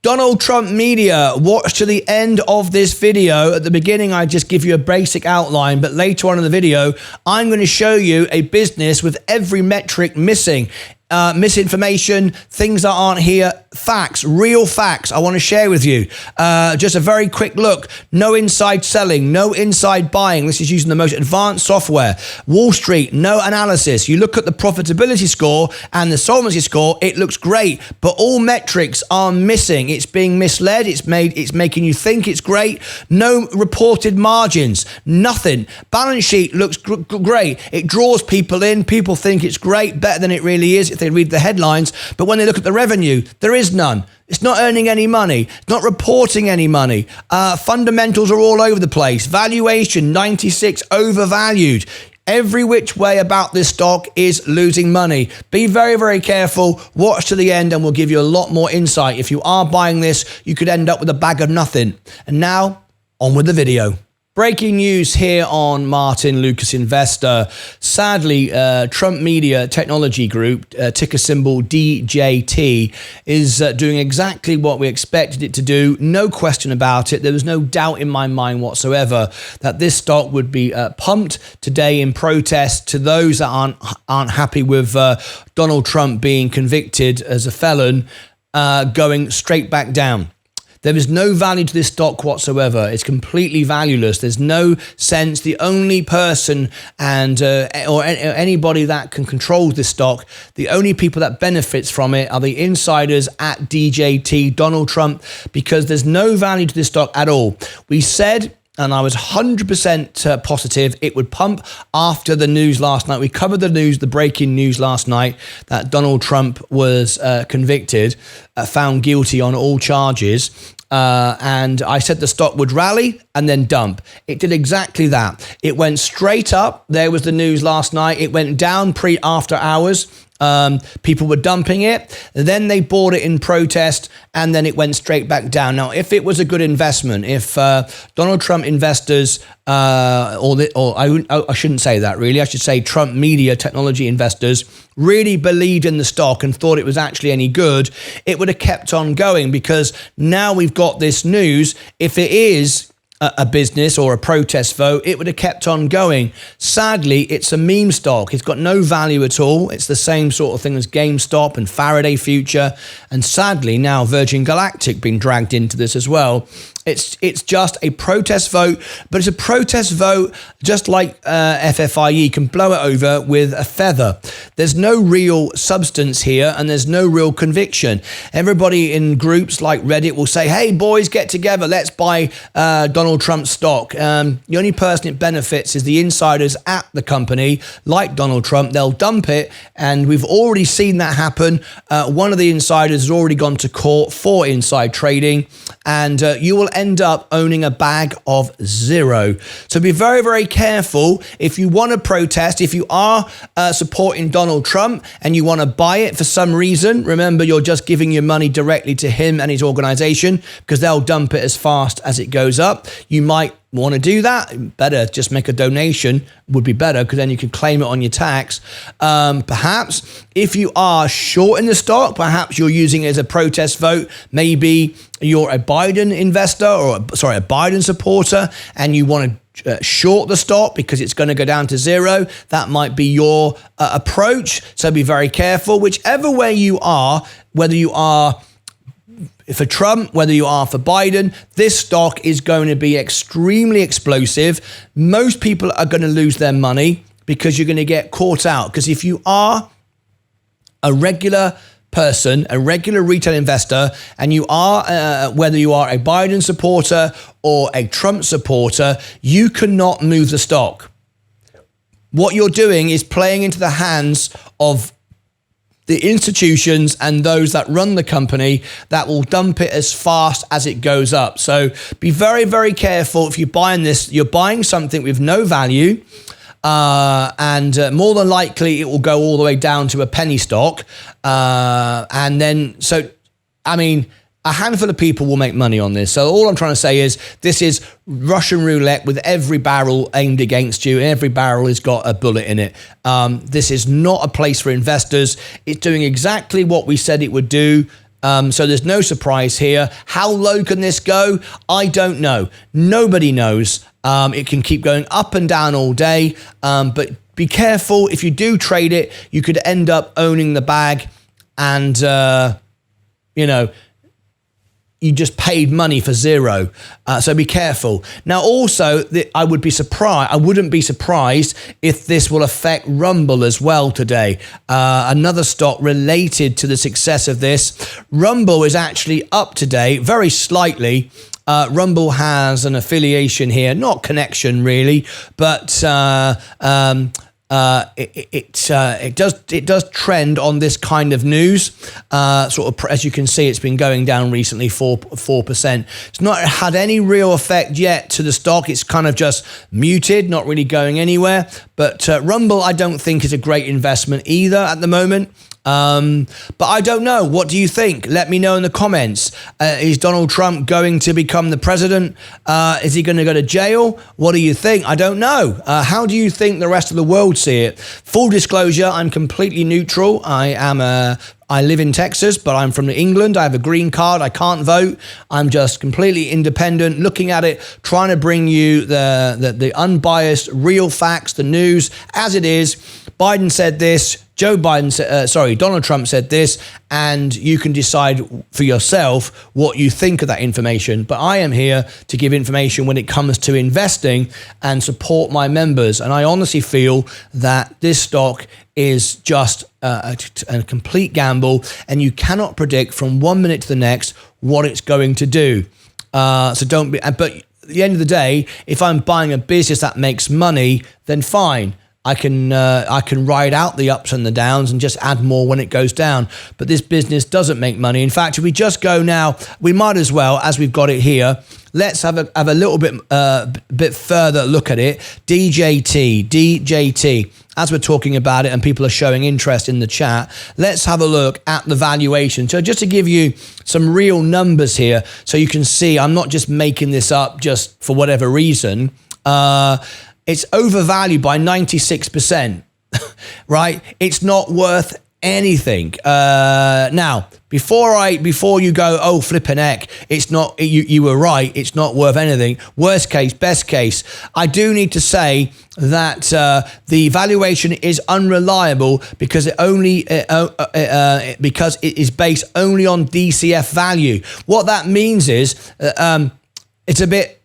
Donald Trump media, watch to the end of this video. At the beginning, I just give you a basic outline, but later on in the video, I'm going to show you a business with every metric missing. Misinformation, things that aren't here, facts, real facts I want to share with you. Just a very quick look. No inside selling, no inside buying. This is using the most advanced software. Wall Street, no analysis. You look at the profitability score and the solvency score, it looks great, but all metrics are missing. It's being misled. It's making you think it's great. No reported margins, nothing. Balance sheet looks great. It draws people in. People think it's great, better than it really is if they read the headlines, but when they look at the revenue, there is none. It's not earning any money. It's not reporting any money. Fundamentals are all over the place. Valuation, 96, overvalued. Every which way about this stock is losing money. Be very, very careful. Watch to the end and we'll give you a lot more insight. If you are buying this, you could end up with a bag of nothing. And now, on with the video. Breaking news here on Martyn Lucas Investor. Sadly, Trump Media Technology Group, ticker symbol DJT, is doing exactly what we expected it to do. No question about it. There was no doubt in my mind whatsoever that this stock would be pumped today in protest to those that aren't happy with Donald Trump being convicted as a felon, going straight back down. There is no value to this stock whatsoever. It's completely valueless. There's no sense. The only person or anybody that can control this stock, the only people that benefits from it are the insiders at DJT, Donald Trump, because there's no value to this stock at all. We said, and I was 100% positive it would pump after the news last night. We covered the breaking news last night that Donald Trump was convicted, found guilty on all charges. And I said the stock would rally and then dump. It did exactly that. It went straight up. There was the news last night. It went down after hours. People were dumping it. Then they bought it in protest, and then it went straight back down. Now, if it was a good investment, if Donald Trump investors, I shouldn't say that really, I should say Trump media technology investors really believed in the stock and thought it was actually any good, it would have kept on going, because now we've got this news. If it is a business or a protest vote, it would have kept on going. Sadly, it's a meme stock. It's got no value at all. It's the same sort of thing as GameStop and Faraday Future. And sadly, now Virgin Galactic being dragged into this as well. It's just a protest vote, but it's a protest vote just like FFIE can blow it over with a feather. There's no real substance here and there's no real conviction. Everybody in groups like Reddit will say, hey boys, get together, let's buy Donald Trump stock. The only person it benefits is the insiders at the company, like Donald Trump. They'll dump it, and we've already seen that happen. One of the insiders has already gone to court for inside trading, and you will end up owning a bag of zero. So be very, very careful. If you want to protest, if you are supporting Donald Trump and you want to buy it for some reason, remember you're just giving your money directly to him and his organization, because they'll dump it as fast as it goes up. You might want to do that. Better just make a donation, would be better, because then you can claim it on your tax. Perhaps if you are short in the stock, perhaps you're using it as a protest vote. Maybe you're a Biden investor or a Biden supporter and you want to short the stock because it's going to go down to zero. That might be your approach. So be very careful. Whichever way you are, whether you are for Trump, whether you are for Biden, this stock is going to be extremely explosive. Most people are going to lose their money because you're going to get caught out. Because if you are a regular person, a regular retail investor, and you are, whether you are a Biden supporter or a Trump supporter, you cannot move the stock. What you're doing is playing into the hands of the institutions and those that run the company that will dump it as fast as it goes up. So be very, very careful. If you're buying this, you're buying something with no value, and more than likely it will go all the way down to a penny stock. And then, so, I mean, a handful of people will make money on this. So all I'm trying to say is this is Russian roulette with every barrel aimed against you. Every barrel has got a bullet in it. This is not a place for investors. It's doing exactly what we said it would do. So there's no surprise here. How low can this go? I don't know. Nobody knows. It can keep going up and down all day, but be careful. If you do trade it, you could end up owning the bag and, you just paid money for zero. So be careful. Now, also, I wouldn't be surprised if this will affect Rumble as well today. Another stock related to the success of this. Rumble is actually up today, very slightly. Rumble has an affiliation here, not connection really, but it does trend on this kind of news. Sort of, as you can see, it's been going down recently, 4%. It's not had any real effect yet to the stock. It's kind of just muted, not really going anywhere. But Rumble, I don't think is a great investment either at the moment. But I don't know. What do you think? Let me know in the comments. Is Donald Trump going to become the president? Is he going to go to jail? What do you think? I don't know. How do you think the rest of the world see it? Full disclosure, I'm completely neutral. I live in Texas, but I'm from England. I have a green card. I can't vote. I'm just completely independent, looking at it, trying to bring you the unbiased, real facts, the news as it is. Biden said this. Donald Trump said this, and you can decide for yourself what you think of that information. But I am here to give information when it comes to investing and support my members. And I honestly feel that this stock is just a complete gamble, and you cannot predict from 1 minute to the next what it's going to do. So don't be. But at the end of the day, if I'm buying a business that makes money, then fine. I can ride out the ups and the downs and just add more when it goes down. But this business doesn't make money. In fact, if we just go now, we might as well, as we've got it here, let's have a little bit further look at it. DJT. As we're talking about it and people are showing interest in the chat, let's have a look at the valuation. So just to give you some real numbers here, so you can see I'm not just making this up just for whatever reason. It's overvalued by 96%, right? It's not worth anything. Now, before you go, oh, flipping heck, it's not, you were right, it's not worth anything. Worst case, best case. I do need to say that the valuation is unreliable because because it is based only on DCF value. What that means is it's a bit,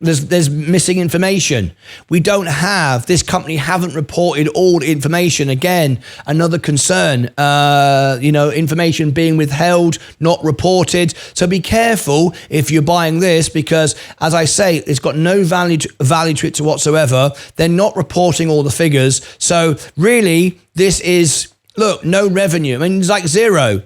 there's missing information. We don't have, this company haven't reported all the information. Again, another concern, information being withheld, not reported. So be careful if you're buying this, because as I say, it's got no value to it whatsoever. They're not reporting all the figures. So really, this is, look, no revenue. I mean, it's like zero.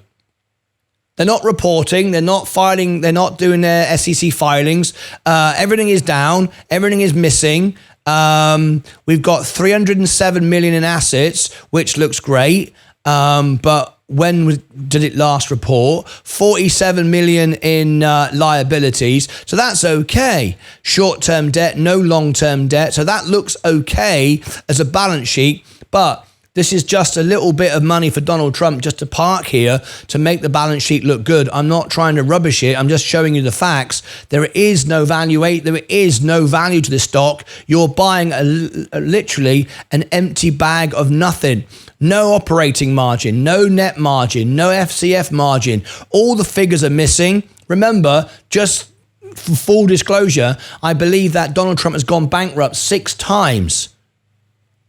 They're not reporting, they're not filing, they're not doing their SEC filings. Everything is down, everything is missing. We've got 307 million in assets, which looks great. But when did it last report? 47 million in liabilities. So that's okay. Short-term debt, no long-term debt. So that looks okay as a balance sheet. But this is just a little bit of money for Donald Trump just to park here to make the balance sheet look good. I'm not trying to rubbish it. I'm just showing you the facts. There is no value to this stock. You're buying literally an empty bag of nothing. No operating margin, no net margin, no FCF margin. All the figures are missing. Remember, just for full disclosure, I believe that Donald Trump has gone bankrupt 6 times.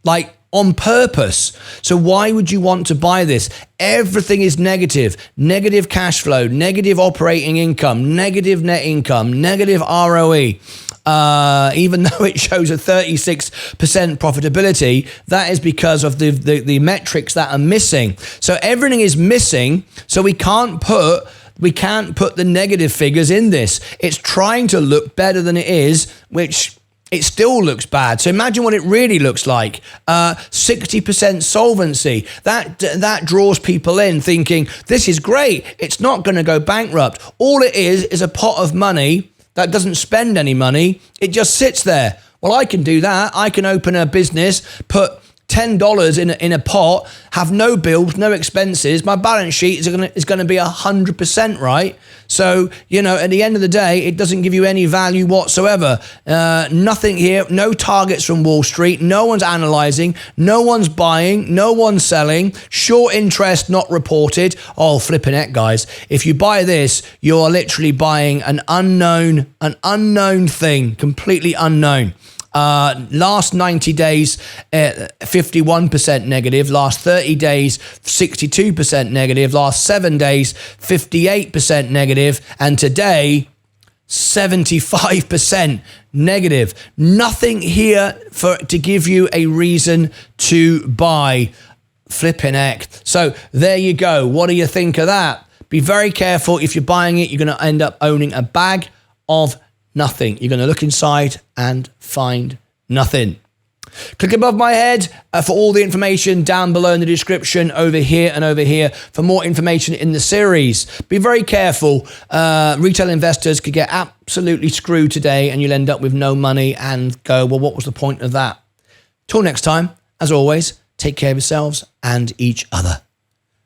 Like, on purpose. So why would you want to buy this? Everything is negative. Negative cash flow, negative operating income, negative net income, negative ROE. Even though it shows a 36% profitability, that is because of the metrics that are missing. So everything is missing. So we can't put the negative figures in this. It's trying to look better than it is, which it still looks bad. So imagine what it really looks like. 60% solvency. That draws people in thinking, this is great. It's not going to go bankrupt. All it is a pot of money that doesn't spend any money. It just sits there. Well, I can do that. I can open a business, put $10 in a pot, have no bills, no expenses, my balance sheet is going to be 100%, right? So, at the end of the day, it doesn't give you any value whatsoever. Nothing here, no targets from Wall Street, no one's analyzing, no one's buying, no one's selling, short interest not reported. Oh, flipping heck, guys. If you buy this, you're literally buying an unknown thing, completely unknown. Last 90 days, 51% negative. Last 30 days, 62% negative. Last 7 days, 58% negative. And today, 75% negative. Nothing here to give you a reason to buy. Flipping heck. So there you go. What do you think of that? Be very careful. If you're buying it, you're going to end up owning a bag of nothing. You're going to look inside and find nothing. Click above my head for all the information down below in the description, over here and over here for more information in the series. Be very careful. Retail investors could get absolutely screwed today and you'll end up with no money and go, well, what was the point of that? Till next time, as always, take care of yourselves and each other.